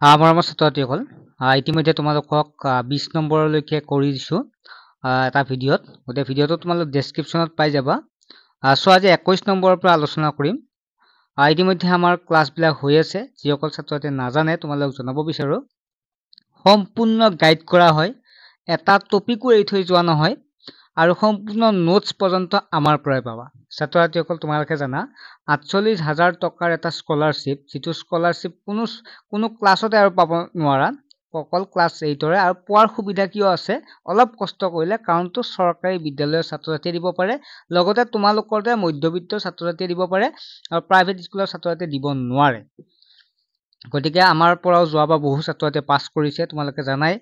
মৰমৰ ছাত্ৰ-ছাত্ৰীসকল, ইতিমধ্যে তোমালোকক 20 নম্বৰলৈকে কৰি দিছোঁ এটা ভিডিঅ'ত। গতিকে ভিডিঅ'টো তোমালোক ডেছক্ৰিপশ্যনত পাই যাবা। চ' আজি 21 নম্বৰৰ পৰা আলোচনা কৰিম। ইতিমধ্যে আমাৰ ক্লাছবিলাক হৈ আছে। যিসকল ছাত্ৰ-ছাত্ৰীয়ে নাজানে তোমালোক জনাব বিচাৰোঁ। সম্পূৰ্ণ গাইড কৰা হয়, এটা টপিকো এৰি থৈ যোৱা নহয়, আৰু সম্পূৰ্ণ নোটছ পৰ্যন্ত আমাৰ পৰাই পাবা। ছাত্ৰ-ছাত্ৰীসকল তোমালোকে জানা 48,000 টকাৰ এটা স্কলাৰশ্বিপ, যিটো স্কলাৰশ্বিপ কোনো ক্লাছতে আৰু পাব নোৱাৰা, অকল ক্লাছ 8ৰে। আৰু পোৱাৰ সুবিধা কিয় আছে? অলপ কষ্ট কৰিলে, কাৰণটো চৰকাৰী বিদ্যালয়ৰ ছাত্ৰ-ছাত্ৰীয়ে দিব পাৰে, লগতে তোমালোকৰ দৰে মধ্যবিত্ত ছাত্ৰ-ছাত্ৰীয়ে দিব পাৰে, আৰু প্ৰাইভেট স্কুলৰ ছাত্ৰ-ছাত্ৰীয়ে দিব নোৱাৰে। গতিকে আমাৰ পৰাও যোৱাবাৰ বহু ছাত্ৰ-ছাত্ৰীয়ে পাছ কৰিছে, তোমালোকে জানাই।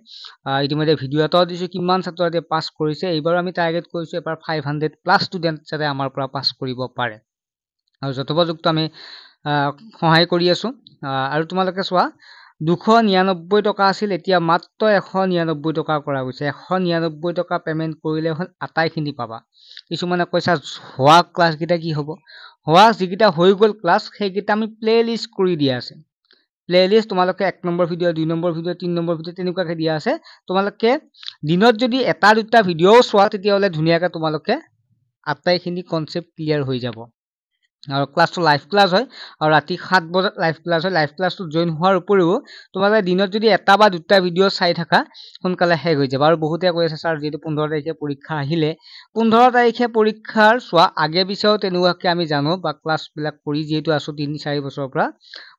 ইতিমধ্যে ভিডিঅ' এটাও দিছোঁ কিমান ছাত্ৰ-ছাত্ৰীয়ে পাছ কৰিছে। এইবাৰ আমি টাৰ্গেট কৰিছোঁ এবাৰ 500+ ষ্টুডেণ্ট যাতে আমাৰ পৰা পাছ কৰিব পাৰে, আৰু যথোপযুক্ত আমি সহায় কৰি আছোঁ। আৰু তোমালোকে চোৱা, 299 টকা আছিল, এতিয়া মাত্ৰ 199 টকা কৰা গৈছে। 199 টকা পে'মেণ্ট কৰিলে হ'ল আটাইখিনি পাবা। কিছুমানে কৈছা হোৱা ক্লাছকেইটা কি হ'ব? হোৱা যিকেইটা হৈ গ'ল ক্লাছ, সেইকেইটা আমি প্লে লিষ্ট কৰি দিয়া আছে। প্লে লিষ্ট তোমালোকে 1 number video', 2 number video', 3 number video' তেনেকুৱাকৈ দিয়া আছে। তোমালোকে দিনত যদি এটা দুটা ভিডিঅ'ও চোৱা, তেতিয়াহ'লে ধুনীয়াকৈ তোমালোকে আটাইখিনি কনচেপ্ট ক্লিয়াৰ হৈ যাব। আৰু ক্লাছটো লাইভ ক্লাছ হয়, আৰু ৰাতি 7 বজাত লাইভ ক্লাছ হয়। লাইভ ক্লাছটো জইন হোৱাৰ উপৰিও তোমালোকে দিনত যদি এটা বা দুটা ভিডিঅ' চাই থাকা, সোনকালে শেষ হৈ যাব। আৰু বহুতে কৈ আছে ছাৰ, যিহেতু 15 তাৰিখে পৰীক্ষা আহিলে, 15 তাৰিখে পৰীক্ষাৰ চোৱা আগে পিছেও তেনেকুৱাকৈ আমি জানো, বা ক্লাছবিলাক কৰি যিহেতু আছোঁ 3-4 বছৰৰ পৰা,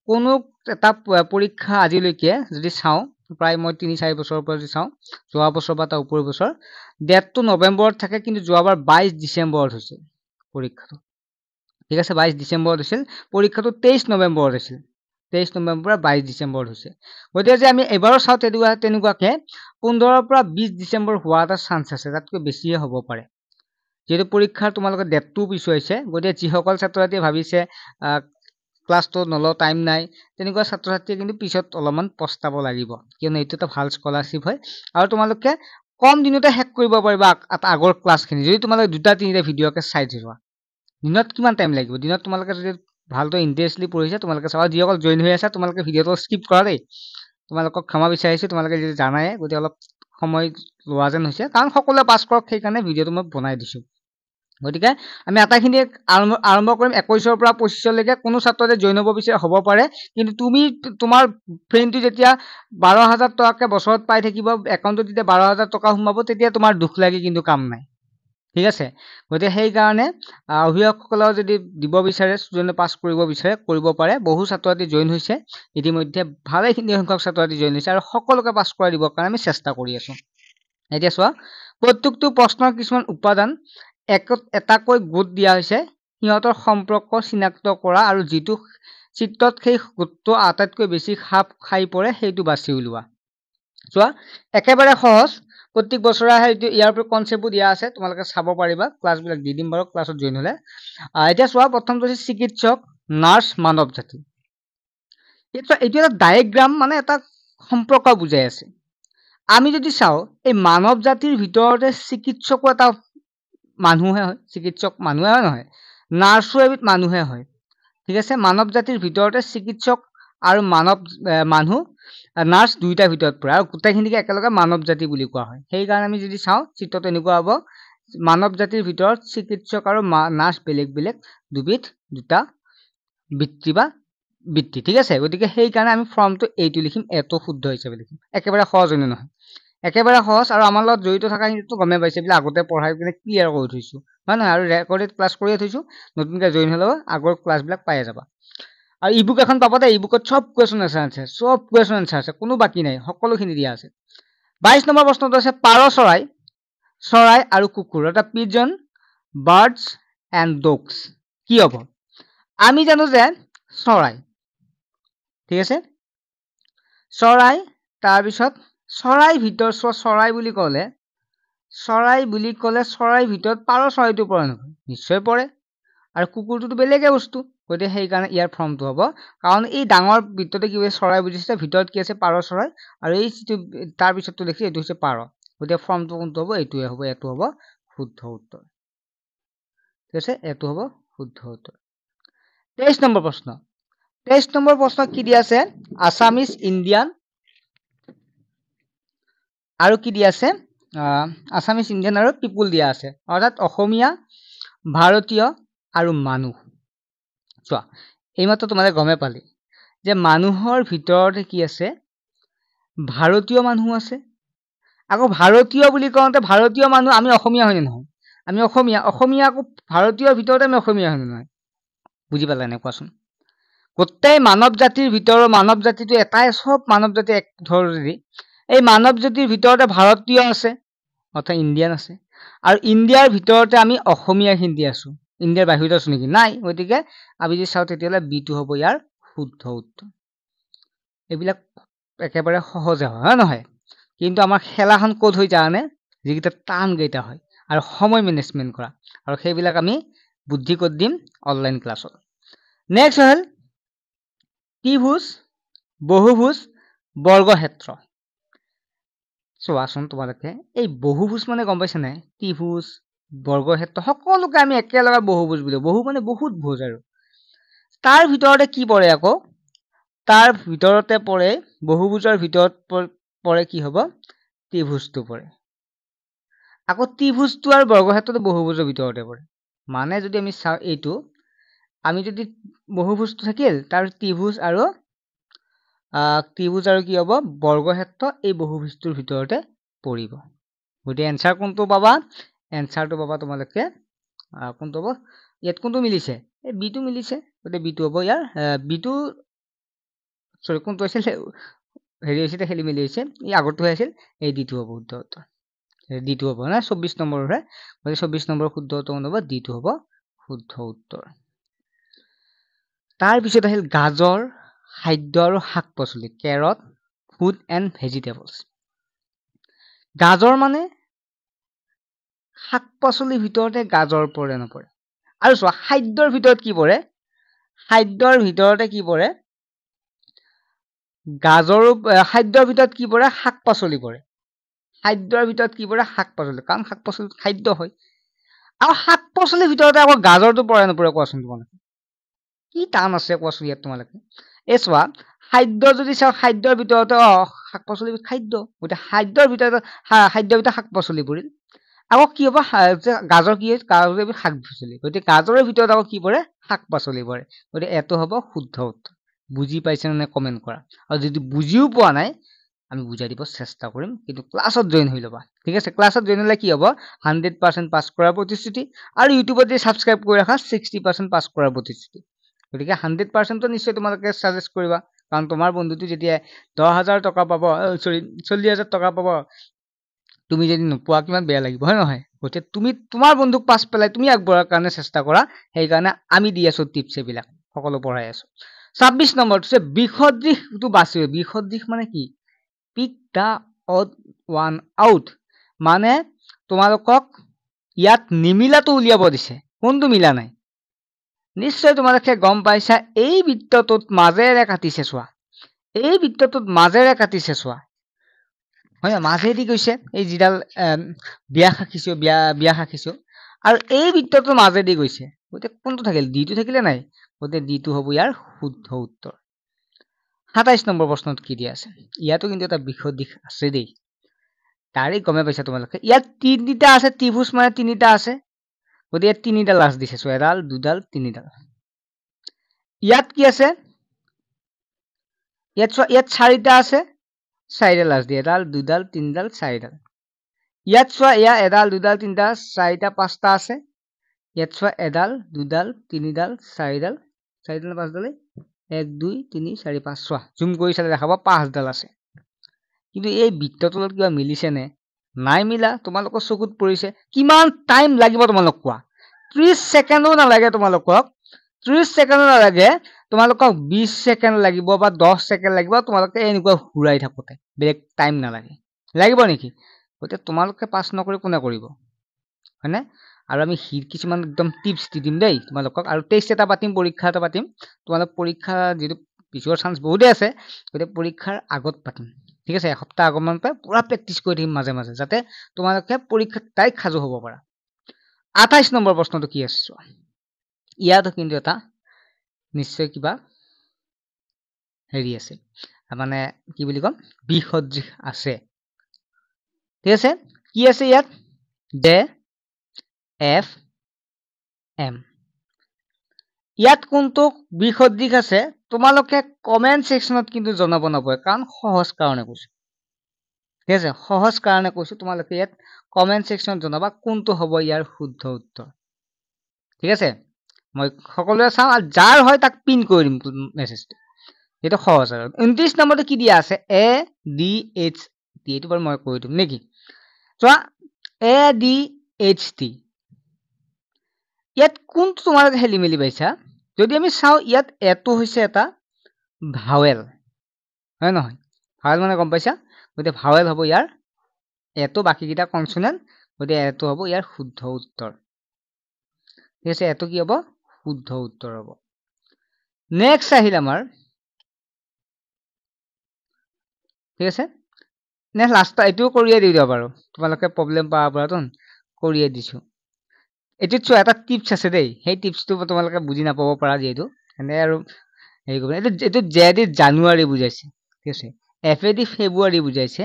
কোনো এটা পৰীক্ষা আজিলৈকে যদি চাওঁ, প্ৰায় মই 3-4 বছৰৰ পৰা যদি চাওঁ, যোৱা বছৰ বা তাৰ উপৰি বছৰ, ডেটটো নৱেম্বৰত থাকে, কিন্তু যোৱাবাৰ 22 ডিচেম্বৰত হৈছিল পৰীক্ষাটো। ঠিক আছে, 22 ডিচেম্বৰত হৈছিল পৰীক্ষাটো, 23 নৱেম্বৰত হৈছিল। 23 নৱেম্বৰ পৰা 22 ডিচেম্বৰত হৈছে। গতিকে যে আমি এবাৰো চাওঁ তেনেকুৱাকৈ 15 পৰা 20 ডিচেম্বৰ হোৱা এটা চান্স আছে, তাতকৈ বেছিয়ে হ'ব পাৰে, যিহেতু পৰীক্ষাৰ তোমালোকৰ ডেটটোও পিছুৱাইছে। গতিকে যিসকল ছাত্ৰ-ছাত্ৰীয়ে ভাবিছে ক্লাছটো নলওঁ, টাইম নাই, তেনেকুৱা ছাত্ৰ-ছাত্ৰীয়ে কিন্তু পিছত অলপমান পস্তাব লাগিব, কিয়নো এইটো এটা ভাল স্কলাৰশ্বিপ হয়। আৰু তোমালোকে কম দিনতে শেষ কৰিব পাৰিবা আগৰ ক্লাছখিনি, যদি তোমালোকে 2-3টা ভিডিঅ'কে চাই যোৱা। দিনত কিমান টাইম লাগিব? দিনত তোমালোকে যদি ভালদৰে ইণ্টাৰেষ্টলি পঢ়িছে, তোমালোকে চাবা। যিসকল জইন হৈ আছে, তোমালোকে ভিডিঅ'টো স্কিপ কৰা দেই, তোমালোকক ক্ষমা বিচাৰিছোঁ। তোমালোকে যদি জানাই, গতিকে অলপ সময় লোৱা যেন হৈছে, কাৰণ সকলোৱে পাছ কৰক, সেইকাৰণে ভিডিঅ'টো মই বনাই দিছোঁ। গতিকে আমি আটাইখিনি আৰম্ভ কৰিম 21ৰ পৰা 25লৈকে। কোনো ছাত্ৰতে জইন হ'ব বিচাৰে হ'ব পাৰে, কিন্তু তুমি তোমাৰ ফ্ৰেণ্ডটো যেতিয়া 12,000 টকাকৈ বছৰত পাই থাকিব, একাউণ্টত যেতিয়া 12,000 টকা সোমাব, তেতিয়া তোমাৰ দুখ লাগি কিন্তু কাম নাই। ঠিক আছে, গতিকে সেইকাৰণে অভিভাৱকসকলেও যদি দিব বিচাৰে, ষ্টুডেণ্টে পাছ কৰিব বিচাৰে, কৰিব পাৰে। বহু ছাত্ৰ-ছাত্ৰী জইন হৈছে ইতিমধ্যে, ভালেখিনি সংখ্যক ছাত্ৰ-ছাত্ৰী জইন হৈছে, আৰু সকলোকে পাছ কৰাই দিবৰ কাৰণে আমি চেষ্টা কৰি আছোঁ। এতিয়া চোৱা, প্ৰত্যেকটো প্ৰশ্নৰ কিছুমান উপাদান এটাকৈ গোট দিয়া হৈছে, সিহঁতৰ সম্পৰ্ক চিনাক্ত কৰা, আৰু যিটো চিত্ৰত সেই গোটটো আটাইতকৈ বেছি খাপ খাই পৰে, সেইটো বাছি উলিওৱা। চোৱা, একেবাৰে সহজ, প্ৰত্যেক বছৰে আহে। ইয়াৰ পৰা কনচেপ্টবোৰ দিয়া আছে, তোমালোকে চাব পাৰিবা। ক্লাছবিলাক দি দিম বাৰু ক্লাছত জইন হ'লে। এতিয়া চোৱা, প্ৰথমটো হৈছে চিকিৎসক, নাৰ্ছ, মানৱ জাতি। এইটো এটা ডায়েগ্ৰাম, মানে এটা সম্পৰ্ক বুজাই আছে। আমি যদি চাওঁ, এই মানৱ জাতিৰ ভিতৰতে চিকিৎসকো এটা মানুহে হয়। চিকিৎসক মানুহে হয় নহয়, নাৰ্ছো এবিধ মানুহে হয়। ঠিক আছে, মানৱ জাতিৰ ভিতৰতে চিকিৎসক আৰু মানুহ নাৰ্ছ দুইটাৰ ভিতৰত পৰে, আৰু গোটেইখিনিকে একেলগে মানৱ জাতি বুলি কোৱা হয়। সেইকাৰণে আমি যদি চাওঁ, চিত্ৰটো এনেকুৱা হ'ব, মানৱ জাতিৰ ভিতৰত চিকিৎসক আৰু নাৰ্ছ বেলেগ বেলেগ দুটা বৃত্তি বা বৃত্তি। ঠিক আছে, গতিকে সেইকাৰণে আমি ফৰ্মটো এইটো লিখিম, এইটো শুদ্ধ হিচাপে লিখিম। একেবাৰে সহজ হয়নে নহয়? একেবাৰে সহজ। আৰু আমাৰ লগত জড়িত থকাখিনিতো গমেই পাইছে, এইবিলাক আগতে পঢ়াই কিনে ক্লিয়াৰ কৰি থৈছোঁ, হয় নহয়? আৰু ৰেকৰ্ডেড ক্লাছ কৰিয়ে থৈছোঁ, নতুনকৈ জইন হ'লেও আগৰ ক্লাছবিলাক পাই যাবা। আৰু ইবুক এখন পাবা দেই, ইবুকত চব কুৱেশ্যন এনচাৰ আছে, চব কুৱেশ্যন এনচাৰ আছে, কোনো বাকী নাই, সকলোখিনি দিয়া আছে। 22 নম্বৰ প্ৰশ্নটো আছে, পাৰ চৰাই আৰু কুকুৰ, এটা পিজন, বাৰ্ডছ এণ্ড ডগছ কি হ'ব? আমি জানো যে চৰাই, ঠিক আছে, চৰাই। তাৰপিছত চৰাইৰ ভিতৰত চোৱা, চৰাই বুলি ক'লে চৰাইৰ ভিতৰত পাৰ চৰাইটো পৰে নহয়? নিশ্চয় পৰে। আৰু কুকুৰটোতো বেলেগে বস্তু, গতিকে সেইকাৰণে ইয়াৰ ফৰ্মটো হ'ব, কাৰণ এই ডাঙৰ ভিতৰতে কি হৈছে, চৰাই বুজিছে, ভিতৰত কি আছে, পাৰ চৰাই, আৰু এই যিটো তাৰপিছতটো দেখি এইটো হৈছে পাৰ। গতিকে ফৰ্মটো কোনটো হ'ব? এইটোৱে হ'ব, এইটো হ'ব শুদ্ধ উত্তৰ। ঠিক আছে, এইটো হ'ব শুদ্ধ উত্তৰ। 23 নম্বৰ প্ৰশ্ন, 23 নম্বৰ প্ৰশ্ন কি দিয়া আছে আছামিজ ইণ্ডিয়ান আৰু কি দিয়া আছে আছামিজ ইণ্ডিয়ান আৰু পিপুল দিয়া আছে অৰ্থাৎ অসমীয়া ভাৰতীয় আৰু মানুহ চোৱা এইমাত্ৰ তোমালে গমে পালি যে মানুহৰ ভিতৰতে কি আছে ভাৰতীয় মানুহ আছে আকৌ ভাৰতীয় বুলি কওঁতে ভাৰতীয় মানুহ আমি অসমীয়া হয় নহয় আমি অসমীয়া আকৌ ভাৰতীয়ৰ ভিতৰতে আমি অসমীয়া হয় নহয় বুজি পালা নে কোৱাচোন গোটেই মানৱ জাতিৰ ভিতৰৰ মানৱ জাতিটো এটাই সব মানৱ জাতি এক ধৰণে এই মানৱ জাতিৰ ভিতৰতে ভাৰতীয় আছে অৰ্থাৎ ইণ্ডিয়ান আছে আৰু ইণ্ডিয়াৰ ভিতৰতে আমি অসমীয়া হিন্দী আছো ইণ্ডিয়াৰ বাহিৰত আছো নেকি নাই গতিকে আমি যদি চাওঁ তেতিয়াহ'লে বিটো হ'ব ইয়াৰ শুদ্ধ উত্তৰ এইবিলাক একেবাৰে সহজে হয় নহয় কিন্তু আমাৰ খেলাখন ক'ত হৈ জানে যিকেইটা টান কেইটা হয় আৰু সময় মেনেজমেণ্ট কৰা আৰু সেইবিলাক আমি বুদ্ধি ক'ত দিম অনলাইন ক্লাছত নেক্সট হ'ল ত্ৰিভুজ বহুভুজ বৰ্গক্ষেত্ৰ চোৱাচোন তোমালোকে এই বহুভুজ মানে গম পাইছা নাই ত্ৰিভুজ বৰ্গক্ষেত্ৰ সকলোকে আমি একেলগে বহুভুজ বুলি বহু মানে বহুত ভুজ আৰু তাৰ ভিতৰতে কি পৰে আকৌ তাৰ ভিতৰতে পৰে বহুভুজৰ ভিতৰত পৰে কি হ'ব ত্ৰিভুজটো পৰে আকৌ ত্ৰিভুজটো আৰু বৰ্গক্ষেত্ৰটো বহুভুজৰ ভিতৰতে পৰে মানে যদি আমি চাওঁ এইটো আমি যদি বহুভুজটো থাকিল তাৰ ত্ৰিভুজ আৰু কি হ'ব বৰ্গক্ষেত্ৰ এই বহুভুজটোৰ ভিতৰতে পৰিব গতিকে এনসাৰ কোনটো পাবা এনসাৰটো পাবা তোমালোকে কোনটো হ'ব ইয়াত কোনটো মিলিছে এই বিটো মিলিছে গতিকে বিটো হ'ব ইয়াৰ বিটো সৰি কোনটো আছিল হেৰি হৈছিলে খেলি মেলি হৈছে এই আগৰটো আছিল এই ডিটো হ'ব শুদ্ধ উত্তৰ ডিটো হ'ব না 24 নম্বৰৰে গতিকে 24 নম্বৰ শুদ্ধ উত্তৰ হ'ব ডিটো হ'ব শুদ্ধ উত্তৰ তাৰ পিছত আহিল গাজৰ খাদ্য আৰু শাক পাচলি কেৰট ফুড এণ্ড ভেজিটেবলছ গাজৰ মানে শাক পাচলিৰ ভিতৰতে গাজৰ পৰে নপৰে আৰু চোৱা খাদ্যৰ ভিতৰত কি পৰে খাদ্যৰ ভিতৰতে কি পৰে গাজৰ খাদ্যৰ ভিতৰত কি পৰে শাক পাচলি পৰে খাদ্যৰ ভিতৰত কি পৰে শাক পাচলি কাৰণ শাক পাচলি খাদ্য হয় আৰু শাক পাচলিৰ ভিতৰতে আকৌ গাজৰটো পৰে নপৰে কোৱাচোন তোমালোকে কি টান আছে কোৱাচোন ইয়াত তোমালোকে এই চোৱা খাদ্য যদি চাওঁ খাদ্যৰ ভিতৰতে শাক পাচলি খাদ্য গতিকে খাদ্যৰ ভিতৰত খাদ্যৰ ভিতৰত শাক পাচলি পৰিল আকৌ কি হ'ব গাজৰ কি গাজৰ শাক পাচলি গতিকে গাজৰৰ ভিতৰত আকৌ কি পৰে শাক পাচলি পৰে গতিকে এইটো হ'ব শুদ্ধ উত্তৰ বুজি পাইছে নে কমেণ্ট কৰা আৰু যদি বুজিও পোৱা নাই আমি বুজাই দিব চেষ্টা কৰিম কিন্তু ক্লাছত জইন হৈ ল'বা ঠিক আছে ক্লাছত জইন হ'লে কি হ'ব 100% পাছ কৰাৰ প্ৰতিশ্ৰুতি আৰু ইউটিউবত যদি ছাবস্ক্ৰাইব কৰি ৰাখা 60% পাছ কৰাৰ প্ৰতিশ্ৰুতি গতিকে 100%টো নিশ্চয় তোমালোকে সাজেষ্ট কৰিবা কাৰণ তোমাৰ বন্ধুটো যেতিয়া 10,000 টকা পাব সৰি 40,000 টকা পাব তুমি যদি নোপোৱা কিমান বেয়া লাগিব হয় নহয় গতিকে তুমি তোমাৰ বন্ধুক পাছ পেলাই তুমি আগবঢ়াৰ কাৰণে চেষ্টা কৰা সেইকাৰণে আমি দি আছো টিপছ এইবিলাক সকলো পঢ়াই আছো 26 নম্বৰটো হৈছে বিসদৃশটো বাছিব বিসদৃশ মানে কি পিক দা অড ওৱান আউট মানে তোমালোকক ইয়াত নিমিলাটো উলিয়াব দিছে কোনটো মিলা নাই নিশ্চয় তোমালোকে গম পাইছা এই বৃত্তটোত মাজেৰে কাটিছে চোৱা এই বৃত্তটোত মাজেৰে কাটিছে চোৱা হয় মাজেদি গৈছে এই যিডাল ব্যাস আঁকিছো ব্যাস আঁকিছো আৰু এই বৃত্তটোৰ মাজেদি গৈছে গতিকে কোনটো থাকিল ডিটো থাকিলে নাই গতিকে ডিটো হ'ব ইয়াৰ শুদ্ধ উত্তৰ 27 নম্বৰ প্ৰশ্নত কি দিয়া আছে ইয়াতো কিন্তু এটা বিসদৃশ আছে দেই তাৰে গমে পাইছা তোমালোকে ইয়াত তিনিটা আছে ত্ৰিভুজ মানে তিনিটা আছে গতিকে ইয়াত তিনিডাল লাজ দিছে চোৱা এডাল দুডাল তিনিডাল ইয়াত কি আছে ইয়াত চোৱা ইয়াত চাৰিটা আছে চাৰিডাল লাজ দিয়ে এডাল দুডাল তিনিডাল চাৰিডাল ইয়াত চোৱা এয়া এডাল দুডাল তিনিডাল চাৰিটা পাঁচটা আছে ইয়াত চোৱা এডাল দুডাল তিনিডাল চাৰিডাল পাঁচডাল 1 2 3 4 5 চোৱা জুম কৰি চালে দেখাব 5ডাল আছে কিন্তু এই বৃত্তটোৰ লগত কিবা মিলিছে নে নাই মিলা তোমালোকৰ চকুত পৰিছে কিমান টাইম লাগিব তোমালোক কোৱা 30 সেকেন্ডো নালাগে তোমালোকক 30 সেকেন্ডো নালাগে তোমালোকক 20 সেকেন্ড লাগিব বা 10 সেকেন্ড লাগিব তোমালোকে এনেকুৱা ঘূৰাই থাকোতে বেলেগ টাইম নালাগে লাগিব নেকি গতিকে তোমালোকে পাছ নকৰি কোনে কৰিব হয়নে আৰু আমি কিছুমান একদম টিপছ দি দিম দেই তোমালোকক আৰু টেষ্ট এটা পাতিম পৰীক্ষা এটা পাতিম তোমালোক পৰীক্ষা যিটো পিছৰ চান্স বহুতে আছে গতিকে পৰীক্ষাৰ আগত পাতিম ঠিক আছে এসপ্তাহ আগমান পাই পুৰা প্ৰেক্টিছ কৰি থাকিম মাজে মাজে যাতে তোমালোকে পৰীক্ষাত ডাইৰেক্ট সাজু হ'ব পাৰা 28 নম্বৰ প্ৰশ্নটো কি আছে ইয়াতো কিন্তু এটা নিশ্চয় কিবা হেৰি আছে মানে কি বুলি কম বি সদৃশ আছে ঠিক আছে কি আছে ইয়াত জে এফ এম ইয়াত কোনটো বি সদৃশ আছে তোমালোকে কমেন্ট সেকশনত কিন্তু জনাব নপৰে কাৰণ সহজ কাৰণে কৈছো ঠিক আছে সহজ কাৰণে কৈছো তোমালোকে ইয়াত কমেন্ট সেকশনত জনাবা কোনটো হ'ব ইয়াৰ শুদ্ধ উত্তৰ ঠিক আছে মই সকলোৱে চাওঁ আৰু যাৰ হয় তাক পিন কৰি দিম মেছেজটো এটা সহজ আৰু 29 নম্বৰটো কি দিয়া আছে এ ডি এইচ টি এইটো বাৰু মই কৈ দিম নেকি চোৱা এ ডি এইচ টি ইয়াত কোনটো তোমালোকে হেলি মেলি পাইছা যদি আমি চাওঁ ইয়াত এটো হৈছে এটা ভাৱেল হয় নহয় ভাৱেল মানে গম পাইছা গতিকে ভাৱেল হ'ব ইয়াৰ এটো বাকিকেইটা কনসোনেন্ট গতিকে এটো হ'ব ইয়াৰ শুদ্ধ উত্তৰ ঠিক আছে এটো কি হ'ব শুদ্ধ উত্তৰ হ'ব নেক্সট আহিল আমাৰ ঠিক আছে নে লাষ্ট এটো কৰিয়ে দি দিও বাৰু তোমালোকে প্ৰবলেম পাব পাৰাটো কৰিয়ে দিছো এটো চোৱা এটা টিপছ আছে দেই সেই টিপছটো তোমালোকে বুজি নাপাব পাৰা যেটো এনে আৰু হেৰি কৰিব এটো জে ডি জানুৱাৰী বুজাইছে ঠিক আছে এফ এ ডি ফেব্ৰুৱাৰী বুজাইছে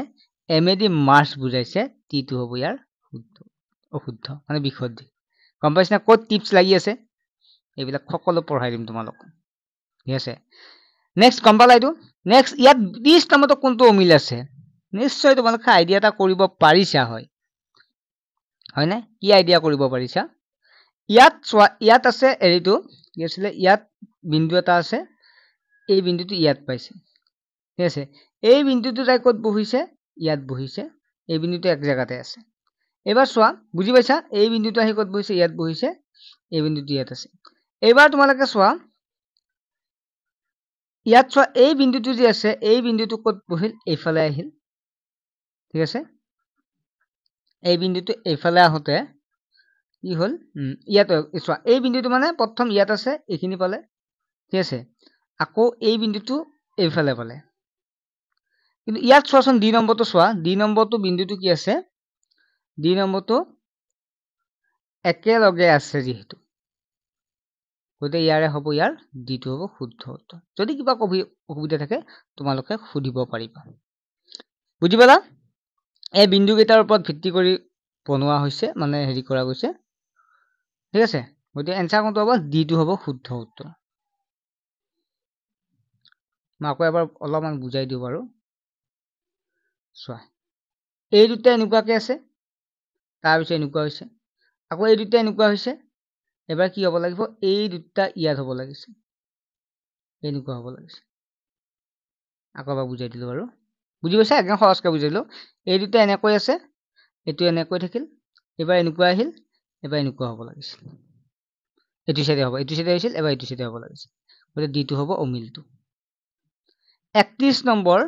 এম এ ডি মাৰ্চ বুজাইছে টি টো হ'ব ইয়াৰ শুদ্ধ অশুদ্ধ মানে বিশুদ্ধ গম পাইছা না ক'ত টিপছ লাগি আছে এইবিলাক সকলো পঢ়াই দিম তোমালোক ঠিক আছে নেক্সট গম পালা এইটো নেক্সট ইয়াত 20 নম্বৰটো কোনটো অমিল আছে নিশ্চয় তোমালোকে আইডিয়া এটা কৰিব পাৰিছা হয় না কি আইডিয়া কৰিব পাৰিছা ইয়াত চোৱা ইয়াত আছে এৰিটো কি আছিল ইয়াত বিন্দু এটা আছে এই বিন্দুটো ইয়াত পাইছে ঠিক আছে এই বিন্দুটো তাই ক'ত বহিছে ইয়াত বহিছে এই বিন্দুটো এক জায়গাতে আছে এবাৰ চোৱা বুজি পাইছা এই বিন্দুটো আহি ক'ত বহিছে ইয়াত বহিছে এই বিন্দুটো ইয়াত আছে এবাৰ তোমালোকে চোৱা ইয়াত চোৱা এই বিন্দুটো যে আছে এই বিন্দুটো ক'ত বহিল এইফালে আহিল ঠিক আছে এই বিন্দুটো এইফালে আহোতে কি হল ইয়াত চোৱা এই বিন্দুটো মানে প্ৰথম ইয়াত আছে এইখিনি পালে ঠিক আছে আকৌ এই বিন্দুটো এইফালে পালে কিন্তু ইয়াত চোৱাচোন ডি নম্বৰটো চোৱা ডি নম্বৰটো বিন্দুটো কি আছে ডি নম্বৰটো একেলগে আছে যেহেতু গতিকে ইয়াৰে হ'ব ইয়াৰ ডিটো হ'ব শুদ্ধ উত্তৰ যদি কিবা অসুবিধা থাকে তোমালোকে সুধিব পাৰিবা বুজি পালা এই বিন্দু কেইটাৰ ওপৰত ভিত্তি কৰি বনোৱা হৈছে মানে হেৰি কৰা গৈছে ঠিক আছে গতিকে এনসাৰ কোনটো হ'ব ডিটো হ'ব শুদ্ধ উত্তৰ মই আকৌ এবাৰ অলপমান বুজাই দিওঁ বাৰু চোৱা এই দুটা এনেকুৱাকে আছে তাৰপিছত এনেকুৱা হৈছে আকৌ এই দুটা এনেকুৱা হৈছে এবাৰ কি হ'ব লাগিব এই দুটা ইয়াত হ'ব লাগিছে এনেকুৱা হ'ব লাগিছে আকৌ এবাৰ বুজাই দিলো বাৰু বুজি পাইছা একদম সহজকৈ বুজাইলো এই দুটা এনেকৈ আছে এইটো এনেকৈ থাকিল এবাৰ এনেকুৱা আহিল এবাৰ এনেকুৱা হ'ব লাগিছিল এইটো সাইডে হ'ব এইটো সাইডে আহিছিল এবাৰ এইটো সাইডে হ'ব লাগিছিল গতিকে ডিটো হ'ব অমিলটো 31 নম্বৰ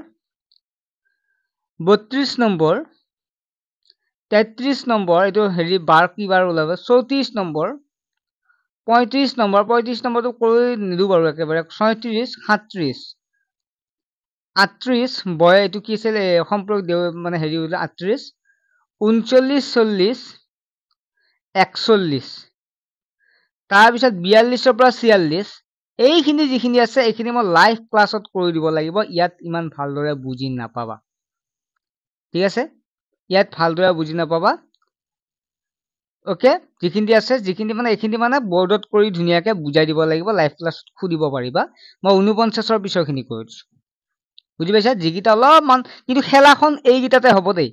32 নম্বৰ 33 নম্বৰ এইটো হেৰি বাৰ কি বাৰ ওলাব 34 নম্বৰ 35 নম্বৰ 35 নম্বৰটো কৰি নিদু বাৰু একেবাৰে 36 37 38 বয় এইটো কি আছিল সম্পৰ্ক দেও মানে হেৰি ওলা 38 39 40 41 তাৰপিছত 42 পৰা 46 এইখিনি যিখিনি আছে এইখিনি মই লাইভ ক্লাছত কৰি দিব লাগিব ইয়াত ইমান ভালদৰে বুজি নাপাবা ঠিক আছে ইয়াত ভালদৰে বুজি নাপাবা ওকে যিখিনি আছে যিখিনি মানে এইখিনি মানে বৰ্ডত কৰি ধুনিয়াকে বুজাই দিব লাগিব লাইভ ক্লাছত খুদিব পাৰিবা মই 49 ৰ পিছৰখিনি কৈ দিছো বুজি পাইছা যিকিটা অলপমান কিন্তু খেলাখন এইকিটাতে হ'ব দেই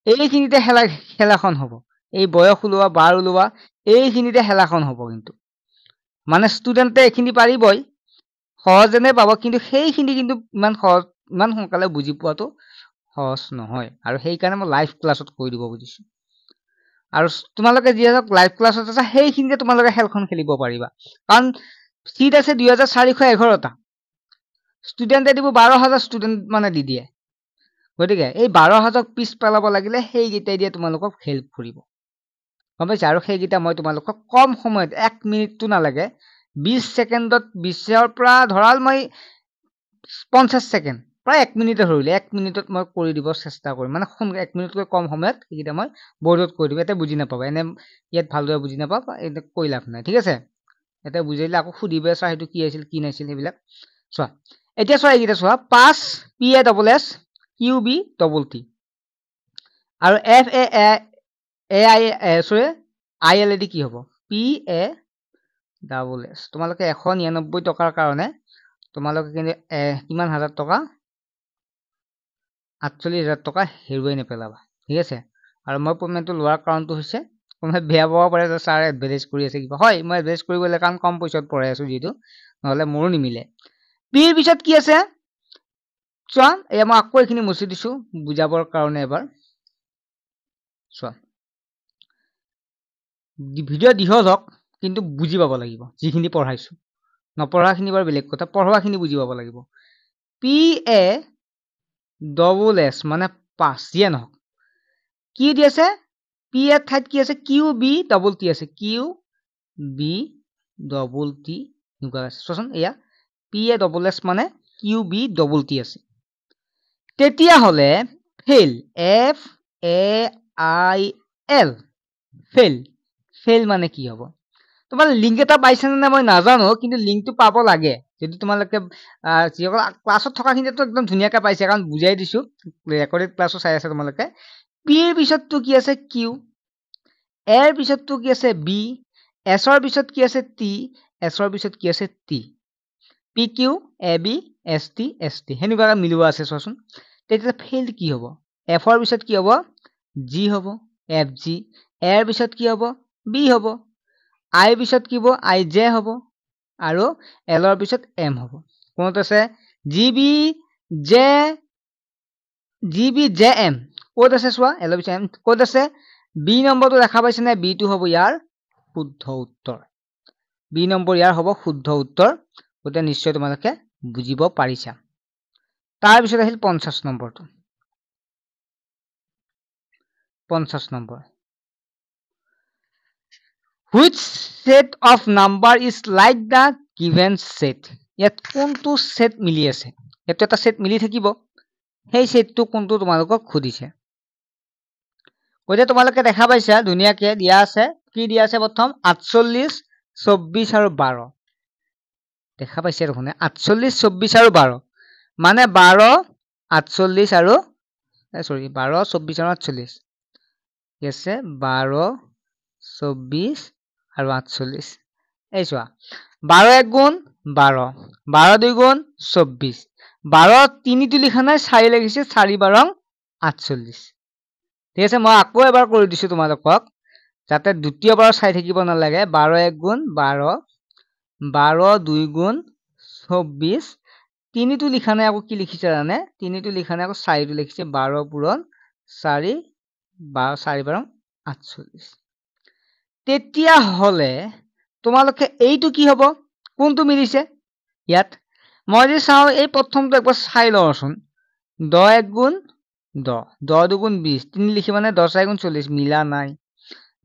এইখিনিতে খেলাখন হ'ব এই বয়স ওলোৱা বাৰ ওলোৱা এইখিনিতে খেলাখন হ'ব কিন্তু মানে ষ্টুডেন্টে এইখিনি পাৰিবই সহজেনে পাব কিন্তু সেইখিনি কিন্তু ইমান সোনকালে বুজি পোৱাটো সহজ নহয় আৰু সেই কাৰণে মই লাইভ ক্লাছত কৈ দিব বুজিছো আৰু তোমালোকে যিহেতু লাইভ ক্লাছত আছে সেইখিনিতে তোমালোকে খেলখন খেলিব পাৰিবা কাৰণ সিট আছে 2411টা ষ্টুডেন্টে দিব 12000 ষ্টুডেন্ট মানে দি দিয়ে গতিকে এই 12000ক পিছ পেলাব লাগিলে সেইকেইটাই দিয়ে তোমালোকক হেল্প কৰিব গম পাইছা আৰু সেইকেইটা মই তোমালোকক কম সময়ত 1 মিনিটটো নালাগে 20 ছেকেণ্ডত 20ৰ পৰা ধৰাল মই 50 ছেকেণ্ড প্ৰায় 1 মিনিটে ধৰিলে 1 মিনিটত মই কৰি দিব চেষ্টা কৰিম মানে 1 মিনিটকৈ কম সময়ত এইকেইটা মই বৰ্ডত কৰি দিব এটা বুজি নাপাবা এনে ইয়াত ভালদৰে বুজি নাপাবা এটা কৈ লাভ নাই ঠিক আছে এটা বুজাইলে আকৌ সুধিবে চা সেইটো কি আছিল কি নাছিল সেইবিলাক চোৱা এতিয়া চোৱা এইকেইটা চোৱা 5 P A double S Q B double T আৰু F A A I sorry I L A D কি হ'ব পি এ ডাবল এছ তোমালোকে 199 টকাৰ কাৰণে তোমালোকে কিন্তু কিমান হাজাৰ টকা 48,000 টকা হেৰুৱাই নেপেলাবা ঠিক আছে আৰু মই পেমেণ্টটো লোৱাৰ কাৰণটো হৈছে কোনোবাই বেয়া পাব পাৰে যে ছাৰ এডভাৰটাইজ কৰি আছে কিবা হয় মই এডভাৰটাইজ কৰিব লাগে কাৰণ কম পইচাত পঢ়াই আছো যিহেতু নহ'লে মোৰো নিমিলে পিৰ পিছত কি আছে চোৱা এয়া মই আকৌ এইখিনি মুচি দিছো বুজাবৰ কাৰণে এবাৰ চোৱা ভিডিঅ' দীঘল হওক কিন্তু বুজি পাব লাগিব যিখিনি পঢ়াইছো নপঢ়াখিনি বাৰু বেলেগ কথা পঢ়োৱাখিনি বুজি পাব লাগিব পি এ ডবল এছ মানে 5 যিয়ে নহওক কি দি আছে পি এ ঠাইত কি আছে কিউ বি ডবল টি আছে কিউ বি ডবল টি এনেকুৱা আছে চোৱাচোন এয়া পি এ ডবল এছ মানে কিউ বি ডবল টি আছে তেতিয়াহ'লে fail F A I L fail fail মানে কি হ'ব তোমাৰ লিংক এটা পাইছানে নে মই নাজানো কিন্তু লিংকটো পাব লাগে যদি তোমালোকে যিসকল ক্লাছত থকাখিনিতো একদম ধুনীয়াকৈ পাইছে কাৰণ বুজাই দিছো ৰেকৰ্ডেড ক্লাছো চাই আছে তোমালোকে পিৰ পিছতটো কি আছে কিউ এৰ পিছতটো কি আছে বি এছৰ পিছত কি আছে টি এছৰ পিছত কি আছে T P Q A B S T সেনেকুৱাকৈ মিলোৱা আছে চোৱাচোন তেতিয়া ফেইল কি হ'ব এফৰ পিছত কি হ'ব জি হ'ব এফ জি এৰ পিছত কি হ'ব বি হ'ব আইৰ পিছত কি হ'ব আই জে হ'ব আৰু এলৰ পিছত এম হ'ব কোনটো আছে জি বি জে এম ক'ত আছে চোৱা এলৰ পিছত এম ক'ত আছে বি নম্বৰটো দেখা পাইছে নে বিটো হ'ব ইয়াৰ শুদ্ধ উত্তৰ বি নম্বৰ ইয়াৰ হ'ব শুদ্ধ উত্তৰ গতিকে নিশ্চয় তোমালোকে বুজিব পাৰিছা তাৰপিছত আহিল 50 নম্বৰটো 50 number which set of number is like the given set ইয়াত কোনটো সেট মিলি আছে এটো এটা সেট মিলি থাকিব সেই সেটটো কোনটো তোমালোকক খুদিছে গতিকে তোমালোকে দেখা পাইছা ধুনীয়াকৈ দিয়া আছে কি দিয়া আছে প্ৰথম 48 24 আৰু 12 দেখা পাইছে দেখোন 48 24 আৰু 12 মানে 12 48 আৰু সৰি 12 24 আৰু 48 কি আছে 12 24 আৰু 48 এই চোৱা 12 এক গুণ 12 12 দুই গুণ 24 12 তিনিটো লিখা নাই 4 লিখিছে 4 12 48 ঠিক আছে মই আকৌ এবাৰ কৰি দিছো তোমালোকক যাতে দ্বিতীয়বাৰ চাই থাকিব নালাগে 12 এক গুণ 12 12 দুই গুণ 24 তিনিটো লিখা নাই আকৌ কি লিখিছে জানে তিনিটো লিখা নাই আকৌ 4টো লিখিছে 12 পূৰণ 4 4 12 48 তেতিয়া হলে তোমালোকে এইটো কি হ'ব কোনটো মিলিছে ইয়াত মই যদি চাও এই প্ৰথমটো একবাৰ চাই লওঁচোন 10 এক গুণ 10 10 দুগুণ 20 3 লিখি মানে 10 4 গুণ 40 মিলা নাই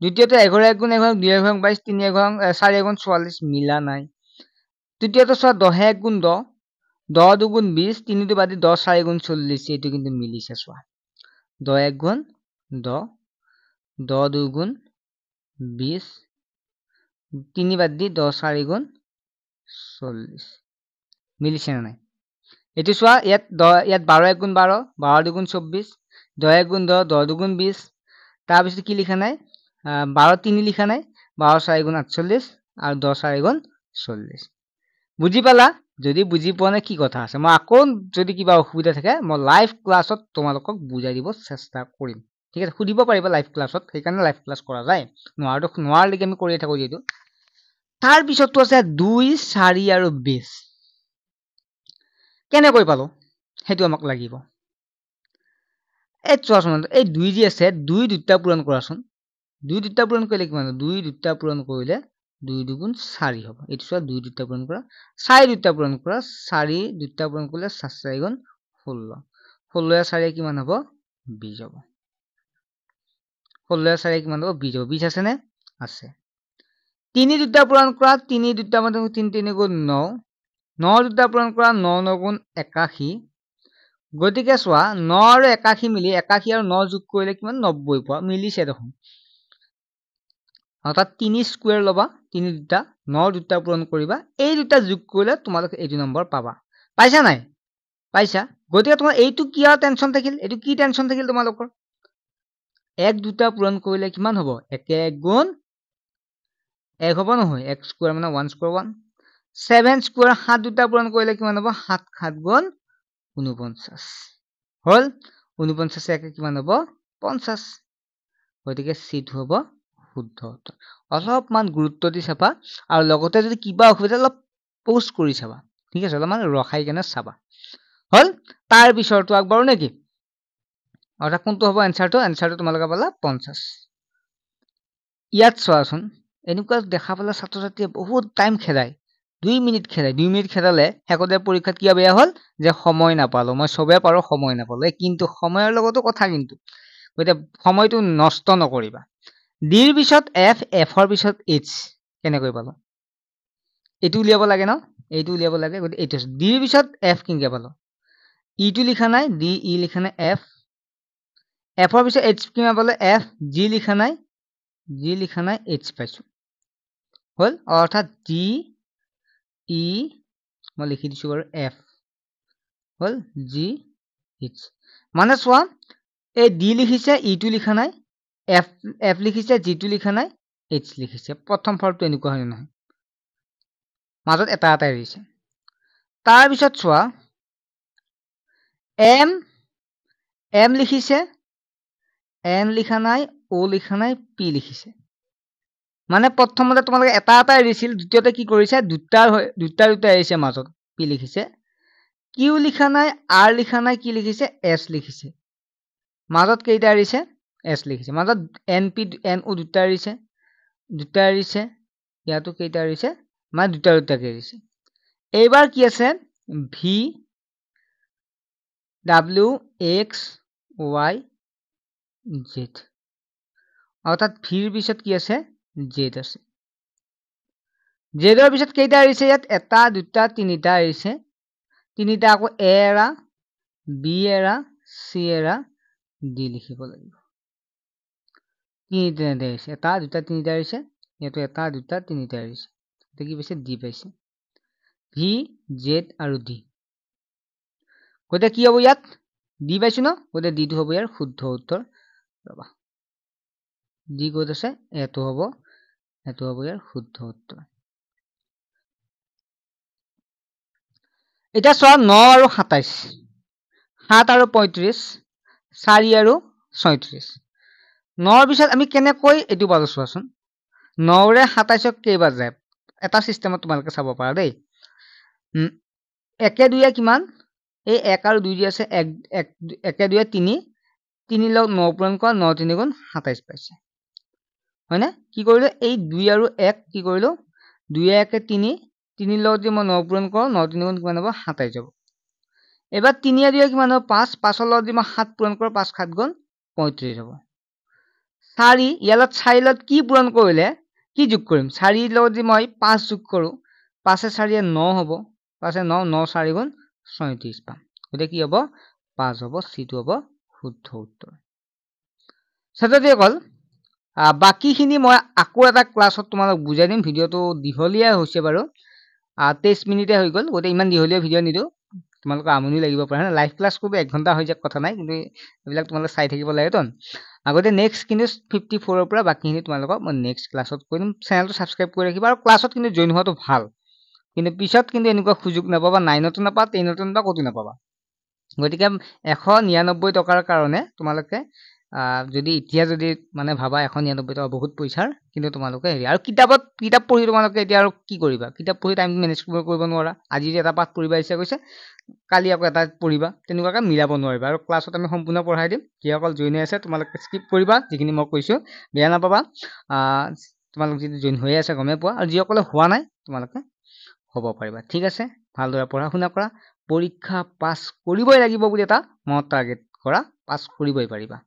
দ্বিতীয়টো 11 এক গুণ 11 2 এক গুণ 22 3 এক গুণ 4 এক গুণ 44 মিলা নাই তৃতীয়টো চোৱা 10 এক গুণ 10 10 দুগুণ 20 তিনিটো বাদ দি 10 4 গুণ 40 এইটো কিন্তু মিলিছে চোৱা 10 এক গুণ 10 10 দুই গুণ 20 3 বাদ দি 10 4 গুণ 40 মিলিছে না নাই এটো চোৱা ইয়াত 12 এক গুণ 12 12 দুগুণ 24 10 এক গুণ 10 10 দুগুণ 20 তাৰ পিছত কি লিখা নাই 12 3 লিখা নাই 12 4 গুণ 48 আৰু 10 4 গুণ 40 বুজি পালা যদি বুজি পোৱা নাই কি কথা আছে মই আকৌ যদি কিবা অসুবিধা থাকে মই লাইভ ক্লাছত তোমালোকক বুজাই দিব চেষ্টা কৰিম ঠিক আছে সুধিব পাৰিবা লাইভ ক্লাছত সেইকাৰণে লাইভ ক্লাছ কৰা যায় নোৱাৰলৈকে আমি কৰি থাকো যেটো তাৰ পিছতটো আছে 2 4 আৰু 20 কেনেকৈ পালো হেতু আমাক লাগিব এই চোৱাচোন এই 2 যি আছে 2 দুটা পূৰণ কৰাচোন 2 দুটা পূৰণ কৰিলে কিমান 2 দুটা পূৰণ কৰিলে 2 দুগুণ 4 হ'ব এটো চোৱা 2 দুটা পূৰণ কৰা 4 দুটা পূৰণ কৰা 4 দুটা পূৰণ কৰিলে 4 গুণ 16 16 4 কিমান হ'ব 20 হ'ব 16 4 কিমান হ'ব 20 হ'ব 20 আছে নে আছে 3 দুটা পূৰণ কৰা 3 দুটা মানে 3 3 গুণ 9 9 দুটা পূৰণ কৰা 9 9 গুণ 81 গতিকে চোৱা 9 আৰু 81 মিলি 81 আৰু 9 যোগ কৰিলে কিমান 90 পোৱা মিলিছে দেখোন অৰ্থাৎ 3 স্কয়াৰ লবা 3 দুটা 9 দুটা পূৰণ কৰিবা এই দুটা যোগ কৰিলে তোমালোকে এইটো নম্বৰ পাবা পাইছা নাই পাইছা গতিকে তোমাৰ এইটো কি আৰু টেনচন থাকিল এইটো কি টেনচন থাকিল তোমালোকৰ 1 2টা পূৰণ কৰিলে কিমান হ'ব 1 1 গুণ 1 হ'ব নহয় x স্কয়াৰ মানে 1 স্কয়াৰ 1 7 স্কয়াৰ 7 দুটা পূৰণ কৰিলে কিমান হ'ব 7 7 গুণ 49 হল 49 একে কিমান হ'ব 50 গতিকে c2 হ'ব শুদ্ধ উত্তৰ অলপমান গুৰুত্ব দি চাবা আৰু লগতে যদি কিবা অসুবিধা অলপ পোষ্ট কৰি চাবা ঠিক আছে অলপমান ৰখাই কেনে চাবা হল তাৰ পিছৰটো আগবাৰো নেকি অৰ্থাৎ কোনটো হ'ব এনসাৰটো তোমালোকে পালা 50 ইয়াত চোৱাচোন এনেকুৱা দেখা পালে ছাত্ৰ ছাত্ৰীয়ে বহুত টাইম খেদায় 2 মিনিট খেদায় 2 মিনিট খেদালে হেকতে পৰীক্ষাত কিয় বেয়া হল যে সময় নাপালো মই সবে পাৰো সময় নাপালো কিন্তু সময়ৰ লগতো কথা কিন্তু গতে সময়টো নষ্ট নকৰিবা ডিৰ পিছত এফ এফৰ পিছত এইচ কেনেকৈ পালো এইটো উলিয়াব লাগে ন এইটো উলিয়াব লাগে গতে এইটো ডিৰ পিছত এফ কিনকে পালো ইটো লিখা নাই ডি ই লিখা নাই এফ এফৰ পিছত এইচ কিমান পালো এফ জি লিখা নাই এইচ পাইছো হল অৰ্থাৎ জি ই মই লিখি দিছো বাৰু এফ হল জি এইচ মানে চোৱা এই ডি লিখিছে ইটো লিখা নাই এফ এফ লিখিছে জিটো লিখা নাই এইচ লিখিছে প্ৰথম ফৰ্মটো এনেকুৱা হয় নহয় মাজত এটা এটা এৰিছে তাৰ পিছত চোৱা এম এম লিখিছে এন লিখা নাই ও লিখা নাই পি লিখিছে মানে প্ৰথমতে তোমালোকে এটা এটা এৰিছিল দ্বিতীয়তে কি কৰিছে দুটা এৰিছে মাজত পি লিখিছে কিউ লিখা নাই আৰ লিখা নাই কি লিখিছে এছ লিখিছে মাজত কেইটা এৰিছে এছ লিখিছে মাজত এন পি এন ও দুটা এৰিছে ইয়াতো কেইটা এৰিছে মানে দুটাকে এৰিছে এইবাৰ কি আছে V W x Y Z অৰ্থাৎ ভিৰ পিছত কি আছে জেড আছে জেডৰ পিছত কেইটা এৰিছে ইয়াত এটা দুটা তিনিটা এৰিছে তিনিটা আকৌ এ এৰা বি এৰা চি এৰা ডি লিখিব লাগিব তিনিটা এৰিছে এটা দুটা তিনিটা এৰিছে ইয়াতো এটা দুটা তিনিটা এৰিছে এতিয়া কি পাইছে ডি পাইছে ভি জেড আৰু ডি গতিকে কি হ'ব ইয়াত ডি পাইছো ন গতিকে ডিটো হ'ব ইয়াৰ শুদ্ধ উত্তৰ ৰবা ডি ক'ত আছে এইটো হ'ব ইয়াৰ শুদ্ধ উত্তৰ এতিয়া চোৱা 9 আৰু 27 7 আৰু 35 4 আৰু 36 9ৰ পিছত আমি কেনেকৈ এইটো পালো চোৱাচোন 9ৰে 27ক কেইবাৰ যায় এটা সিস্টেমত তোমালোকে চাব পাৰা দেই একে দুয়ে কিমান এই 1 আৰু 2 দি আছে 1 2 3 3 লগ 9 পূৰণ কৰা 9 3 গুণ 27 পাইছে হয়নে কি কৰিলো এই 2 আৰু 1 কি কৰিলো 2 1 3 3 লগ যদি মই 9 পূৰণ কৰো 9 3 গুণ কিমান হ'ব 27 যাব এবাৰ 3 আৰু 2 কিমান হ'ব 5 5 লগ যদি মই 7 পূৰণ কৰো 5 7 গুণ 35 হ'ব 4 ইয়ালত 4 লগত কি পূৰণ কৰিলে কি যোগ কৰিম 4 লগত যদি মই 5 যোগ কৰো 5 4 9 হ'ব 5 9 9 4 গুণ 37 পাম গতিকে কি হ'ব 5 হ'ব c2 হ'ব শুদ্ধ উত্তৰ ছাত্ৰসকল বাকিখিনি মই আকৌ এটা ক্লাছত তোমালোক বুজাই দিম ভিডিওটো দীঘলীয়া হৈছে বাৰু 23 মিনিটে হৈ গ'ল গতিকে ইমান দীঘলীয়া ভিডিও নিদো তোমালোক আমনি লাগিব পাৰে না লাইভ ক্লাছ কৰিব 1 ঘণ্টা হৈ যায় কথা নাই কিন্তু এইবিলাক তোমালোক চাই থাকিব লাগে তন আগতে নেক্সট কিন্তু 54 ৰ পৰা বাকিখিনি তোমালোক মই নেক্সট ক্লাছত কৈ দিম চেনেলটো সাবস্ক্ৰাইব কৰি ৰাখিবা আৰু ক্লাছত কিন্তু জয়েন হোৱাটো ভাল কিন্তু পিছত কিন্তু এনেকুৱা সুযোগ নাপাবা 9টো নাপা 10টো নাপা কতো নাপাবা গতিকে 199 টকাৰ কাৰণে তোমালোকে যদি এতিয়া যদি মানে ভাবা 199 টকা বহুত পইচাৰ কিন্তু তোমালোকে হেৰি আৰু কিতাপ পঢ়ি তোমালোকে এতিয়া আৰু কি কৰিবা কিতাপ পঢ়ি টাইম মেনেজ কৰিব নোৱাৰা আজি এটা পাঠ পঢ়িবা ইচ্ছা কৈছে কালি আকৌ এটা পঢ়িবা তেনেকুৱাকৈ মিলাব নোৱাৰিবা আৰু ক্লাছত আমি সম্পূৰ্ণ পঢ়াই দিম যিসকল জইন হৈ আছে তোমালোকে স্কিপ কৰিবা যিখিনি মই কৈছো বেয়া নাপাবা তোমালোক যদি জইন হৈ আছে গমে পোৱা আৰু যিসকলে হোৱা নাই তোমালোকে হ'ব পাৰিবা ঠিক আছে ভালদৰে পঢ়া শুনা কৰা পৰীক্ষা পাছ কৰিবই লাগিব বুলি এটা মনত টাৰ্গেট কৰা পাছ কৰিবই পাৰিবা